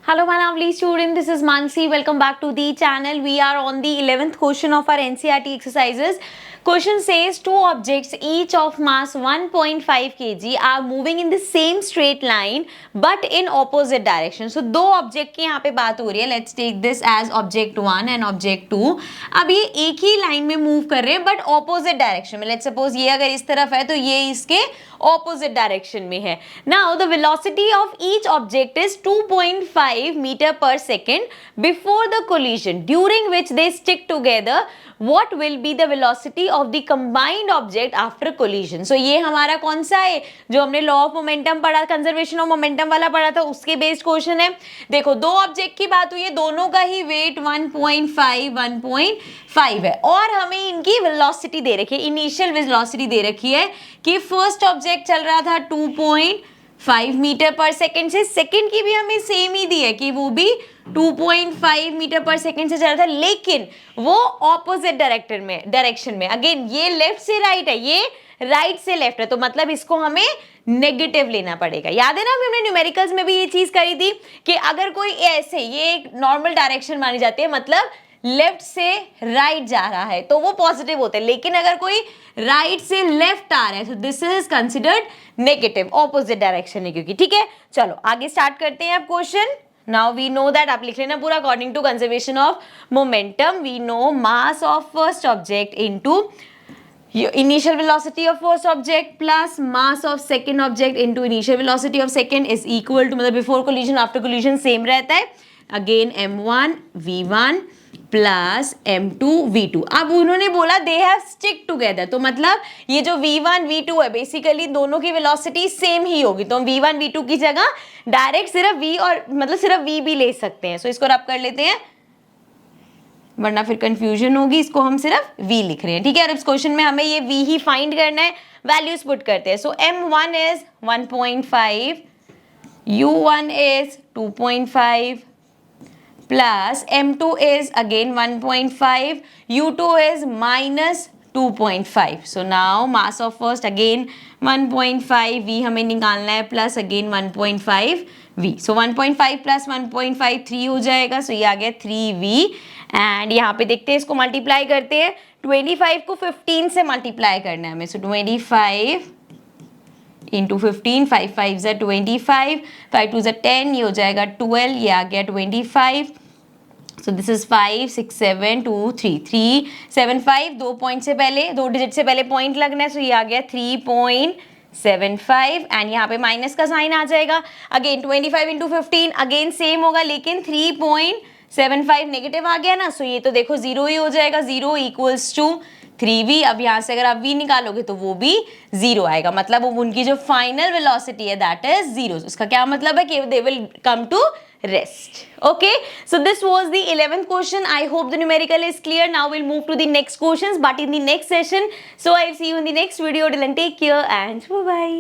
Hello, my lovely student. This is Mansi. Welcome back to the channel. We are on the 11th question of our NCERT exercises. Question says two objects each of mass 1.5 kg are moving in the same straight line but in opposite direction. So दो object की यहाँ पे बात हो रही है. Let's take this as object 1 and object 2. अब ये एक ही लाइन में मूव कर रहे हैं बट ऑपोजिट डायरेक्शन में. लेट्स सपोज ये अगर इस तरफ है तो ये इसके ऑपोजिट डायरेक्शन में है. Now the velocity of each object is 2.5 metre per second before the collision during which they stick together. What will be the velocity of the combined object after collision? So ये हमारा कौन सा है जो हमने law of momentum पढ़ा, conservation of momentum वाला पढ़ा था, उसके बेस्ड क्वेश्चन है. देखो दो ऑब्जेक्ट की बात हुई है, दोनों का ही वेट 1.5 है और हमें इनकी वेलोसिटी दे रखी है, इनिशियल वेलोसिटी दे रखी है कि फर्स्ट ऑब्जेक्ट चल रहा था 2.5 मीटर पर सेकेंड से, सेकेंड की भी हमें सेम ही दी है कि वो भी 2.5 मीटर पर सेकेंड से चल रहा था, लेकिन वो ऑपोजिट डायरेक्शन में. अगेन ये लेफ्ट से राइट है, ये राइट से लेफ्ट है, तो मतलब इसको हमें नेगेटिव लेना पड़ेगा. याद है ना हमने न्यूमेरिकल्स में भी ये चीज करी थी कि अगर कोई ऐसे, ये एक नॉर्मल डायरेक्शन मानी जाती है, मतलब लेफ्ट से राइट जा रहा है तो वो पॉजिटिव होता है, लेकिन अगर कोई राइट से लेफ्ट आ रहा है तो this is considered negative, opposite direction है क्योंकि. ठीक है, चलो आगे स्टार्ट करते हैं अब question. Now we know that, आप लिख लेना पूरा according to conservation of momentum. We know mass of first object into initial velocity of first object plus mass of second object into initial velocity of second is equal to, मतलब before collision after collision same रहता है. Again m1 v1 plus m2 v2. अब उन्होंने बोला they have stick together, तो मतलब ये जो v1 v2 है बेसिकली दोनों की वेलोसिटी सेम ही होगी, तो हम v1 v2 की जगह डायरेक्ट सिर्फ v और मतलब सिर्फ v भी ले सकते हैं. सो इसको रब कर लेते हैं वरना फिर कंफ्यूजन होगी. इसको हम सिर्फ v लिख रहे हैं. ठीक है, और इस क्वेश्चन में हमें ये v ही फाइंड करना है, वैल्यूज पुट करते हैं. सो m1 is 1.5, u1 is 2.5 plus m2 is again 1.5, u2 is minus 2.5. So now mass of first again 1.5, v हमें निकालना है plus again 1.5 v. So 1.5 plus 1.5 3 हो जाएगा. So ये आ गया 3v and यहाँ पे देखते हैं, इसको मल्टीप्लाई करते हैं. 25 को 15 से मल्टीप्लाई करना है हमें. So 25 into 15, 5 5 is 25, 5 2 is 10, ये हो जाएगा 12, ये आ गया 25. So this is 5 6 7 2 3 3 7 5, दो पॉइंट से पहले, दो डिजिट से पहले पॉइंट लगना है. सो ये आ गया 3.75 एंड यहाँ पे माइनस का साइन आ जाएगा. अगेन 25 इंटू 15 अगेन सेम होगा, लेकिन 3.75 नेगेटिव आ गया ना. सो ये तो देखो जीरो ही हो जाएगा, जीरो इक्वल्स टू 3v. अब यहाँ से अगर आप v निकालोगे तो वो भी जीरो आएगा, मतलब वो उनकी जो फाइनल वेलोसिटी है दैट इज जीरो. उसका क्या मतलब है कि they will come to rest. Okay, so this was the 11th question. I hope the numerical is clear. Now we'll move to the next questions but in the next session. So I'll see you in the next video. Till then, take care and bye bye.